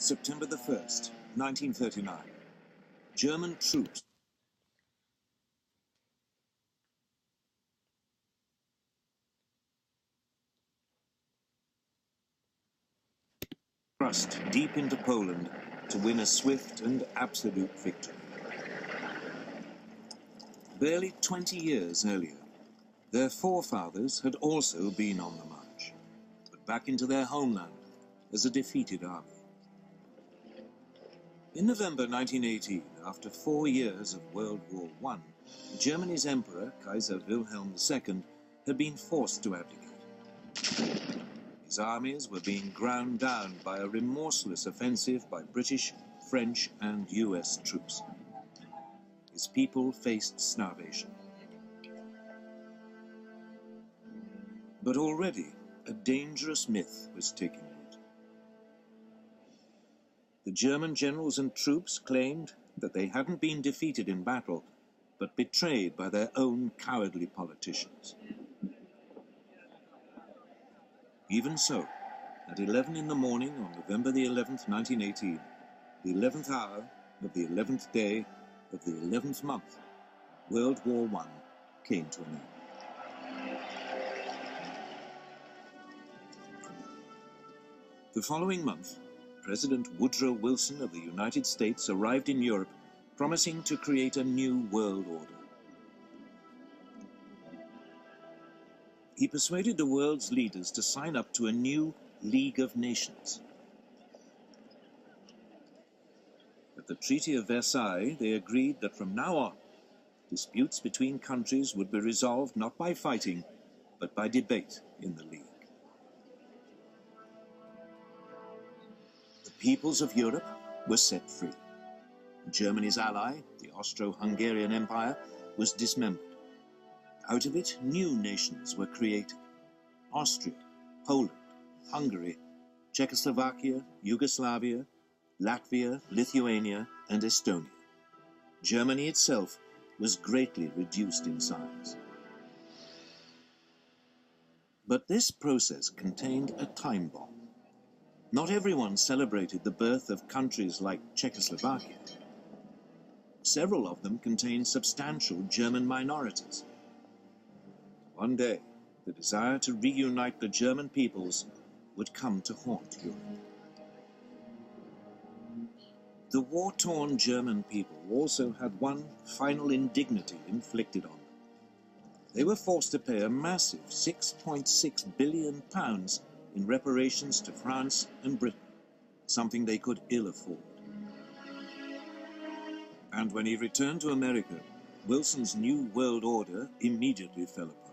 September the 1st, 1939. German troops thrust deep into Poland to win a swift and absolute victory. Barely 20 years earlier, their forefathers had also been on the march, but back into their homeland as a defeated army. In November 1918, after 4 years of World War I, Germany's Emperor, Kaiser Wilhelm II, had been forced to abdicate. His armies were being ground down by a remorseless offensive by British, French, and US troops. His people faced starvation. But already, a dangerous myth was taking root. The German generals and troops claimed that they hadn't been defeated in battle, but betrayed by their own cowardly politicians. Even so, at 11 in the morning on November the 11th, 1918, the 11th hour of the 11th day of the 11th month, World War I came to an end. The following month, President Woodrow Wilson of the United States arrived in Europe, promising to create a new world order. He persuaded the world's leaders to sign up to a new League of Nations. At the Treaty of Versailles, they agreed that from now on, disputes between countries would be resolved not by fighting, but by debate in the League. The peoples of Europe were set free. Germany's ally, the Austro-Hungarian Empire, was dismembered. Out of it, new nations were created: Austria, Poland, Hungary, Czechoslovakia, Yugoslavia, Latvia, Lithuania, and Estonia. Germany itself was greatly reduced in size. But this process contained a time bomb. Not everyone celebrated the birth of countries like Czechoslovakia. Several of them contained substantial German minorities. One day, the desire to reunite the German peoples would come to haunt Europe. The war-torn German people also had one final indignity inflicted on them. They were forced to pay a massive £6.6 billion in reparations to France and Britain, something they could ill afford. And when he returned to America, Wilson's new world order immediately fell apart.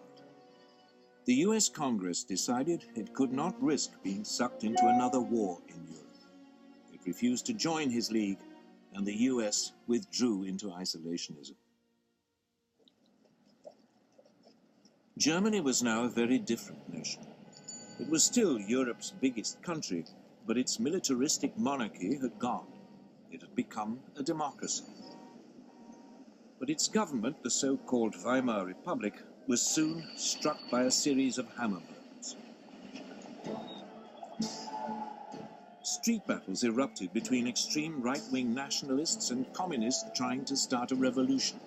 The US Congress decided it could not risk being sucked into another war in Europe. It refused to join his league, and the US withdrew into isolationism. Germany was now a very different nation. It was still Europe's biggest country, but its militaristic monarchy had gone. It had become a democracy. But its government, the so-called Weimar Republic, was soon struck by a series of hammer blows. Street battles erupted between extreme right-wing nationalists and communists trying to start a revolution.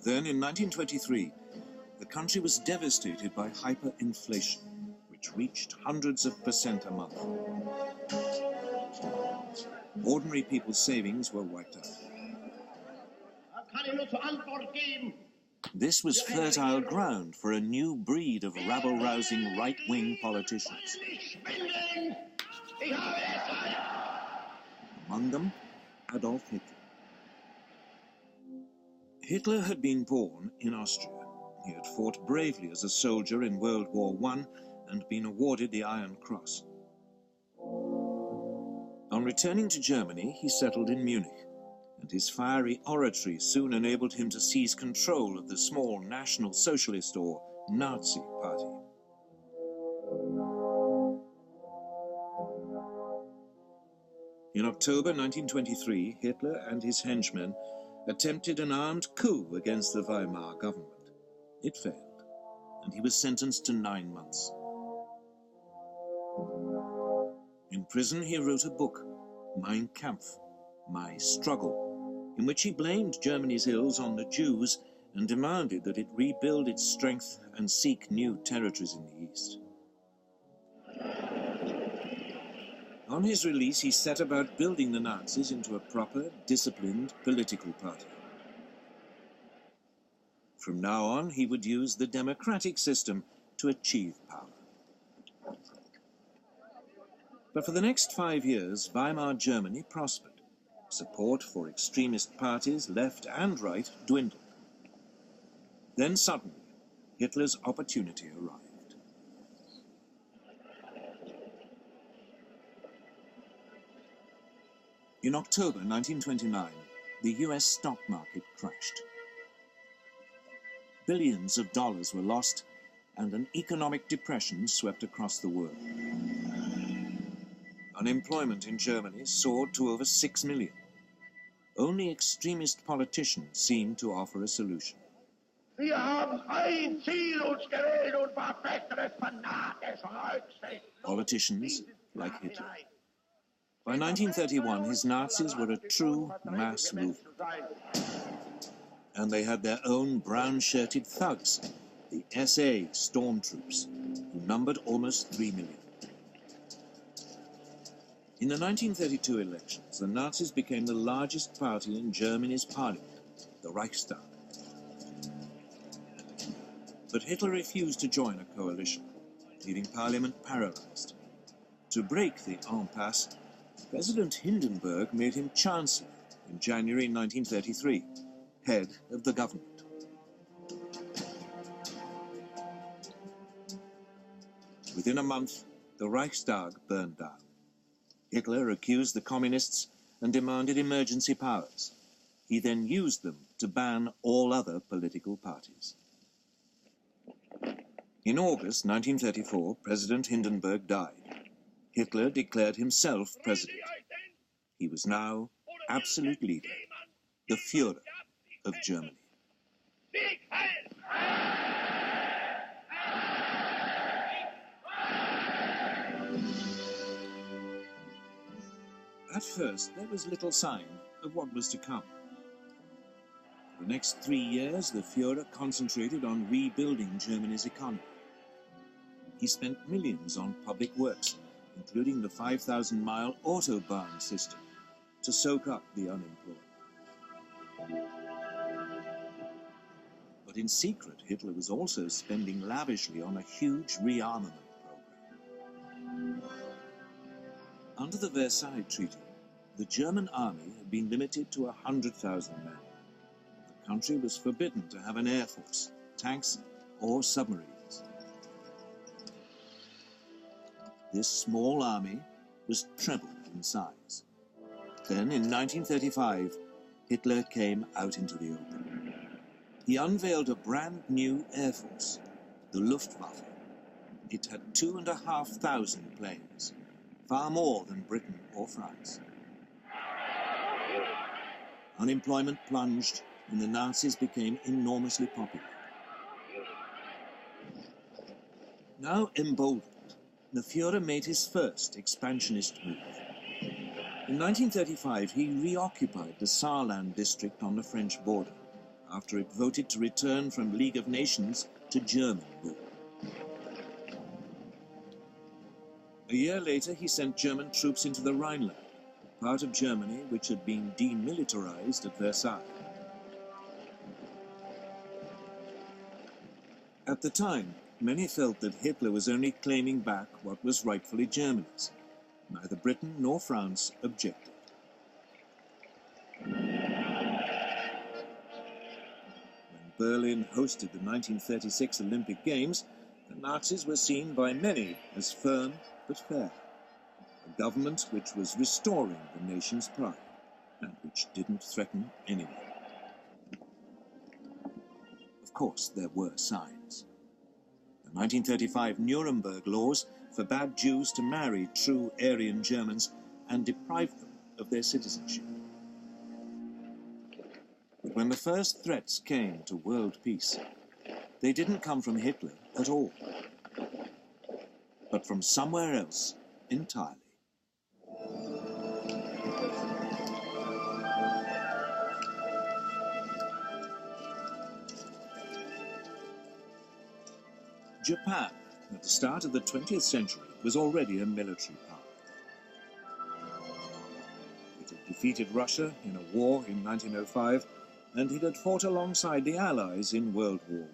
Then, in 1923, the country was devastated by hyperinflation, which reached hundreds of % a month. Ordinary people's savings were wiped out. This was fertile ground for a new breed of rabble-rousing right-wing politicians. Among them, Adolf Hitler. Hitler had been born in Austria. He had fought bravely as a soldier in World War I and been awarded the Iron Cross. On returning to Germany, he settled in Munich, and his fiery oratory soon enabled him to seize control of the small National Socialist or Nazi Party. In October 1923, Hitler and his henchmen attempted an armed coup against the Weimar government. It failed, and he was sentenced to 9 months. In prison, he wrote a book, Mein Kampf, My Struggle, in which he blamed Germany's ills on the Jews and demanded that it rebuild its strength and seek new territories in the East. On his release, he set about building the Nazis into a proper, disciplined political party. From now on, he would use the democratic system to achieve power. But for the next 5 years, Weimar Germany prospered. Support for extremist parties, left and right, dwindled. Then suddenly, Hitler's opportunity arrived. In October 1929, the US stock market crashed. Billions of dollars were lost, and an economic depression swept across the world. Unemployment in Germany soared to over 6 million. Only extremist politicians seemed to offer a solution. Wir haben ein Ziel uns gewählt und verfechten fanatische Rücksicht. Politicians like Hitler. By 1931, his Nazis were a true mass movement. And they had their own brown-shirted thugs, the SA stormtroops, who numbered almost 3 million. In the 1932 elections, the Nazis became the largest party in Germany's parliament, the Reichstag. But Hitler refused to join a coalition, leaving parliament paralyzed. To break the impasse, President Hindenburg made him chancellor in January 1933, head of the government. Within a month, the Reichstag burned down. Hitler accused the communists and demanded emergency powers. He then used them to ban all other political parties. In August 1934, President Hindenburg died. Hitler declared himself president. He was now absolute leader, the Führer of Germany. At first, there was little sign of what was to come. For the next 3 years, the Führer concentrated on rebuilding Germany's economy. He spent millions on public works, including the 5,000-mile Autobahn system, to soak up the unemployed. But in secret, Hitler was also spending lavishly on a huge rearmament program. Under the Versailles Treaty, the German army had been limited to 100,000 men. The country was forbidden to have an air force, tanks, or submarines. This small army was trebled in size. Then, in 1935, Hitler came out into the open. He unveiled a brand new air force, the Luftwaffe. It had 2,500 planes, far more than Britain or France. Unemployment plunged, and the Nazis became enormously popular. Now emboldened, the Führer made his first expansionist move. In 1935, he reoccupied the Saarland district on the French border, after it voted to return from League of Nations to German rule. A year later, he sent German troops into the Rhineland, part of Germany which had been demilitarized at Versailles. At the time, many felt that Hitler was only claiming back what was rightfully Germany's. Neither Britain nor France objected. When Berlin hosted the 1936 Olympic Games, the Nazis were seen by many as firm but fair, a government which was restoring the nation's pride and which didn't threaten anyone. Of course, there were signs. The 1935 Nuremberg laws forbade Jews to marry true Aryan Germans and deprived them of their citizenship. But when the first threats came to world peace, they didn't come from Hitler at all, but from somewhere else entirely. Japan, at the start of the 20th century, was already a military power. It had defeated Russia in a war in 1905, and it had fought alongside the Allies in World War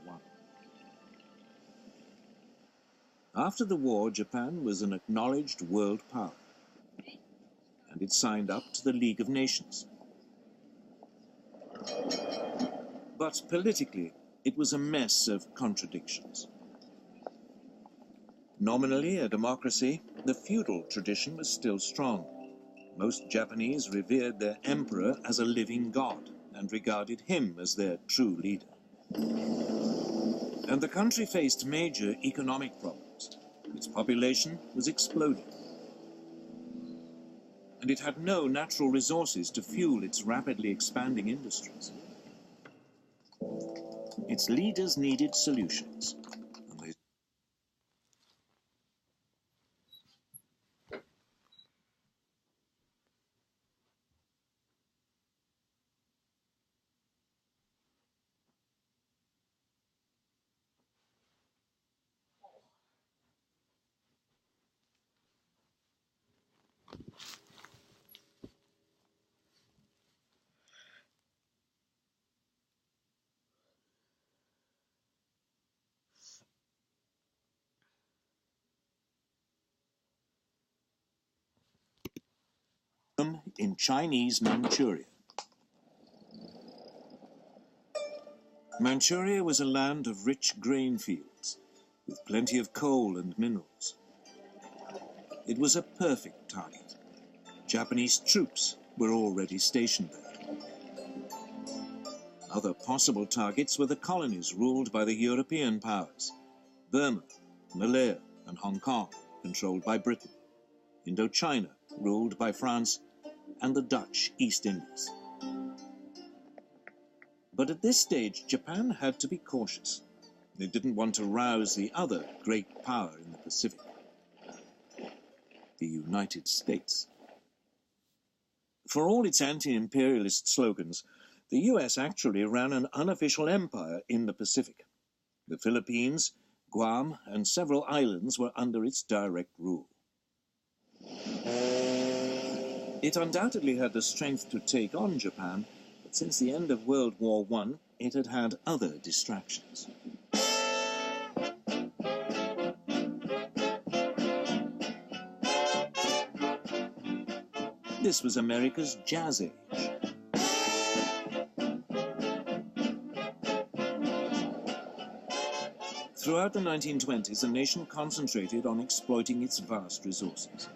I. After the war, Japan was an acknowledged world power, and it signed up to the League of Nations. But politically, it was a mess of contradictions. Nominally a democracy, the feudal tradition was still strong. Most Japanese revered their emperor as a living god and regarded him as their true leader. And the country faced major economic problems. Its population was exploding. And it had no natural resources to fuel its rapidly expanding industries. Its leaders needed solutions. In Chinese Manchuria. Manchuria was a land of rich grain fields, with plenty of coal and minerals. It was a perfect target. Japanese troops were already stationed there. Other possible targets were the colonies ruled by the European powers: Burma, Malaya, and Hong Kong, controlled by Britain; Indochina, ruled by France; and the Dutch East Indies. But at this stage, Japan had to be cautious. They didn't want to rouse the other great power in the Pacific, the United States. For all its anti-imperialist slogans, the US actually ran an unofficial empire in the Pacific. The Philippines, Guam, and several islands were under its direct rule. It undoubtedly had the strength to take on Japan, but since the end of World War I, it had had other distractions. This was America's Jazz Age. Throughout the 1920s, the nation concentrated on exploiting its vast resources.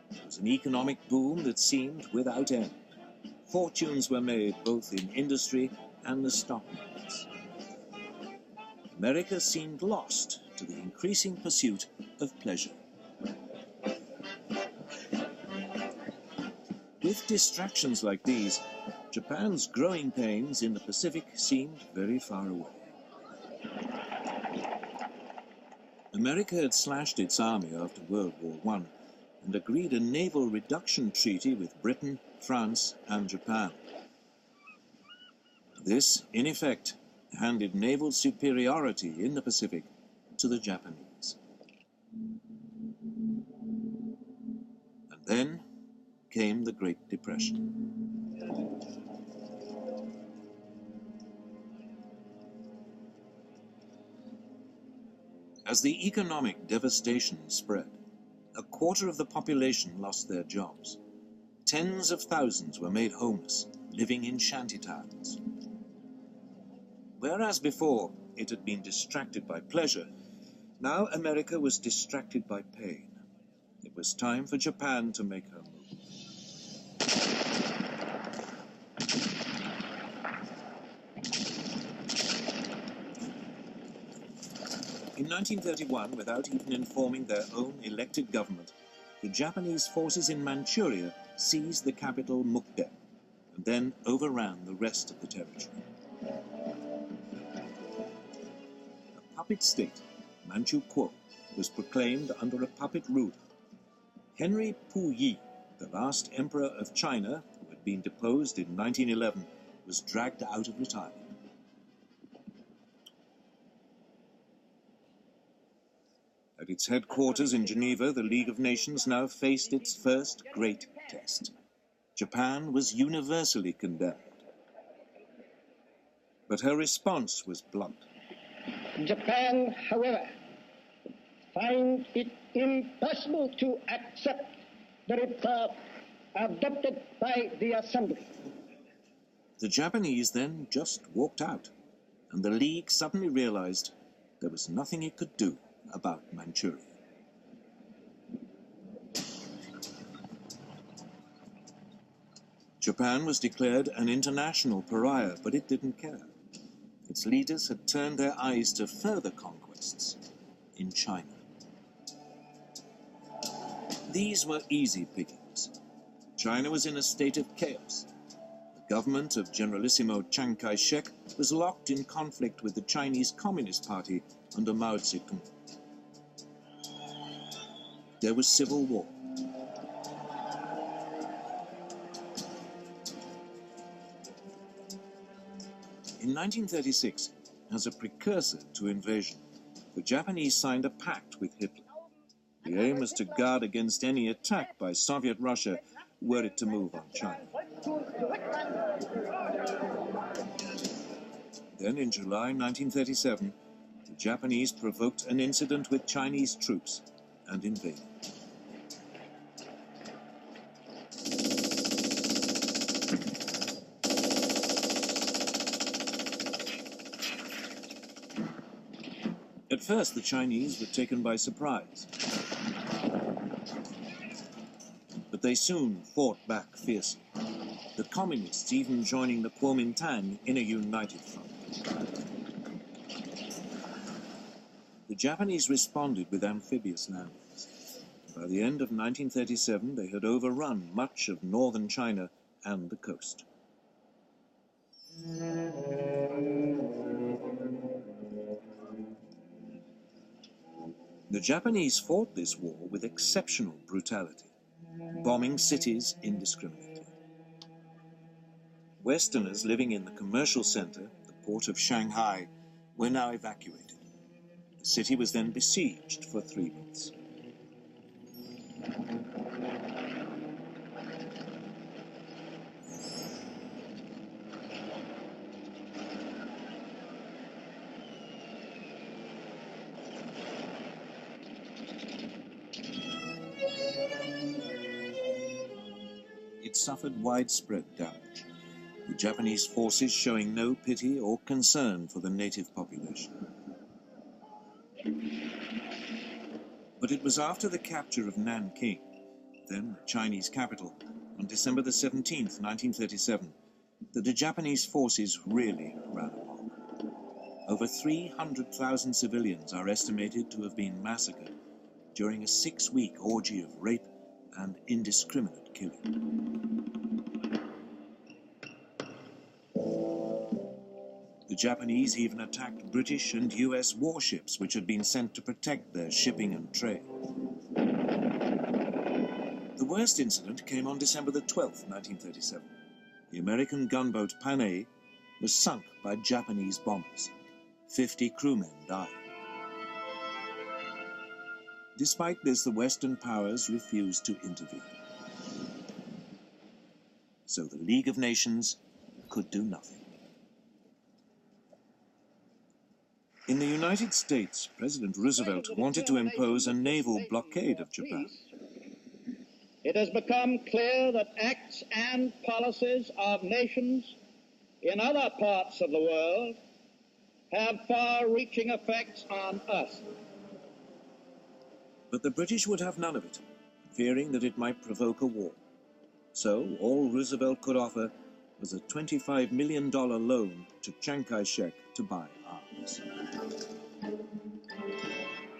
It was an economic boom that seemed without end. Fortunes were made both in industry and the stock markets. America seemed lost to the increasing pursuit of pleasure. With distractions like these, Japan's growing pains in the Pacific seemed very far away. America had slashed its army after World War I and agreed a naval reduction treaty with Britain, France, and Japan. This, in effect, handed naval superiority in the Pacific to the Japanese. And then came the Great Depression. As the economic devastation spread, a quarter of the population lost their jobs. Tens of thousands were made homeless, living in shantytowns. Whereas before it had been distracted by pleasure, now America was distracted by pain. It was time for Japan to make her move. In 1931, without even informing their own elected government, the Japanese forces in Manchuria seized the capital Mukden and then overran the rest of the territory. A puppet state, Manchukuo, was proclaimed under a puppet ruler. Henry Puyi, the last emperor of China, who had been deposed in 1911, was dragged out of retirement. At its headquarters in Geneva, the League of Nations now faced its first great test. Japan was universally condemned. But her response was blunt. Japan, however, finds it impossible to accept the report adopted by the Assembly. The Japanese then just walked out, and the League suddenly realized there was nothing it could do about Manchuria. Japan was declared an international pariah, but it didn't care. Its leaders had turned their eyes to further conquests in China. These were easy pickings. China was in a state of chaos. The government of Generalissimo Chiang Kai-shek was locked in conflict with the Chinese Communist Party under Mao Zedong. There was civil war. In 1936, as a precursor to invasion, the Japanese signed a pact with Hitler. The aim was to guard against any attack by Soviet Russia were it to move on China. Then in July 1937, the Japanese provoked an incident with Chinese troops and invaded. At first, the Chinese were taken by surprise. But they soon fought back fiercely, the Communists even joining the Kuomintang in a united front. The Japanese responded with amphibious landings. By the end of 1937, they had overrun much of northern China and the coast. The Japanese fought this war with exceptional brutality, bombing cities indiscriminately. Westerners living in the commercial center, the port of Shanghai, were now evacuated. The city was then besieged for 3 months. It suffered widespread damage, the Japanese forces showing no pity or concern for the native population. But it was after the capture of Nanking, then the Chinese capital, on December the 17th, 1937, that the Japanese forces really ran amok. Over 300,000 civilians are estimated to have been massacred during a 6-week orgy of rape and indiscriminate killing. The Japanese even attacked British and US warships which had been sent to protect their shipping and trade. The worst incident came on December the 12th, 1937. The American gunboat Panay was sunk by Japanese bombers. 50 crewmen died. Despite this, the Western powers refused to intervene. So the League of Nations could do nothing. In the United States, President Roosevelt wanted to impose a naval blockade of Japan. It has become clear that acts and policies of nations in other parts of the world have far-reaching effects on us. But the British would have none of it, fearing that it might provoke a war. So all Roosevelt could offer was a $25 million loan to Chiang Kai-shek to buy arms.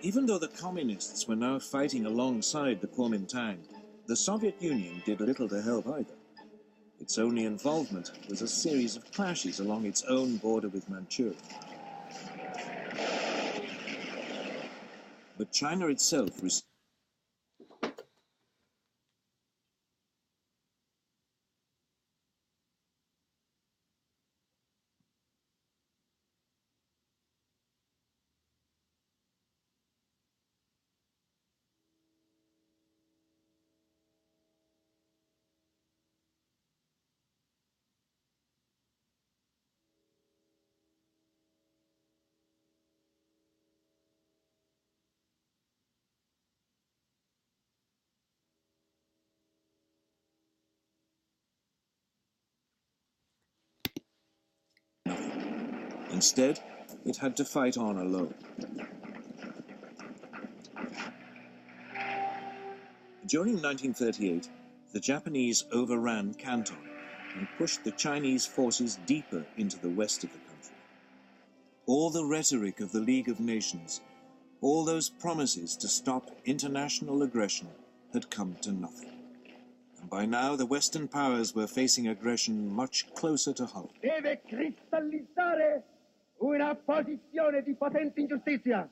Even though the communists were now fighting alongside the Kuomintang, the Soviet Union did little to help either. Its only involvement was a series of clashes along its own border with Manchuria. But China itself Instead, it had to fight on alone. During 1938, the Japanese overran Canton and pushed the Chinese forces deeper into the west of the country. All the rhetoric of the League of Nations, all those promises to stop international aggression had come to nothing. And by now, the Western powers were facing aggression much closer to home. Deve cristallizzare una posizione di potente ingiustizia.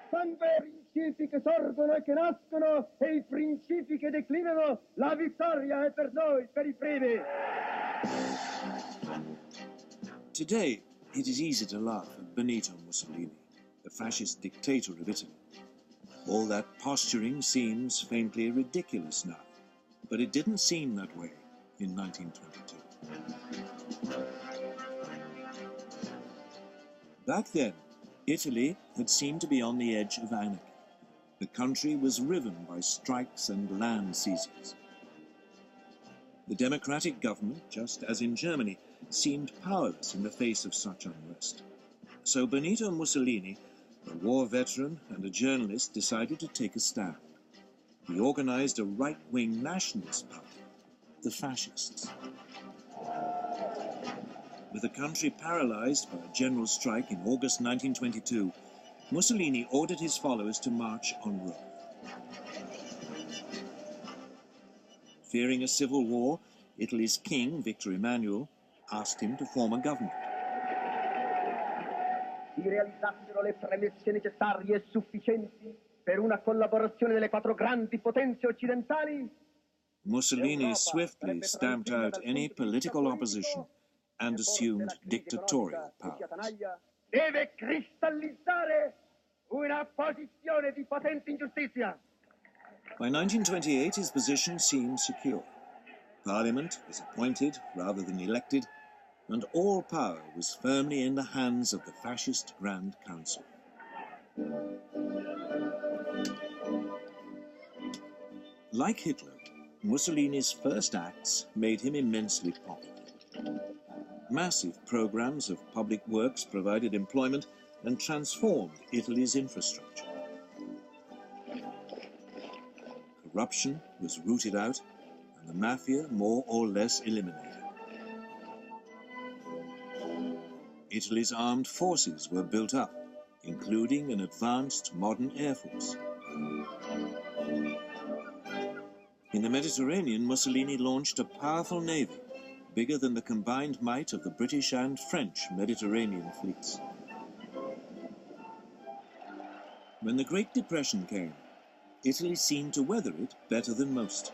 Quando i principi che sorgono e che nascono e i principi che declinano, la vittoria è per noi, per i primi. Today, it is easy to laugh at Benito Mussolini, the fascist dictator of Italy. All that posturing seems faintly ridiculous now, but it didn't seem that way in 1922. Back then, Italy had seemed to be on the edge of anarchy. The country was riven by strikes and land seizures. The democratic government, just as in Germany, seemed powerless in the face of such unrest. So Benito Mussolini, a war veteran and a journalist, decided to take a stand. He organized a right-wing nationalist party, the Fascists. With the country paralyzed by a general strike in August 1922, Mussolini ordered his followers to march on Rome. Fearing a civil war, Italy's king, Victor Emmanuel, asked him to form a government. Si realizzassero le premesse necessarie e sufficienti per una collaborazione delle quattro grandi potenze occidentali, Mussolini swiftly stamped out any political opposition and assumed dictatorial powers. deve cristallizzare una posizione di potente ingiustizia. By 1928, his position seemed secure. Parliament was appointed rather than elected, and all power was firmly in the hands of the fascist Grand Council. Like Hitler, Mussolini's first acts made him immensely popular. Massive programs of public works provided employment and transformed Italy's infrastructure. Corruption was rooted out, and the mafia more or less eliminated. Italy's armed forces were built up, including an advanced modern air force. In the Mediterranean, Mussolini launched a powerful navy, bigger than the combined might of the British and French Mediterranean fleets. When the Great Depression came, Italy seemed to weather it better than most.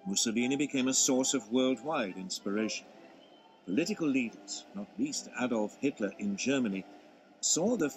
Mussolini became a source of worldwide inspiration. Political leaders, not least Adolf Hitler in Germany, saw the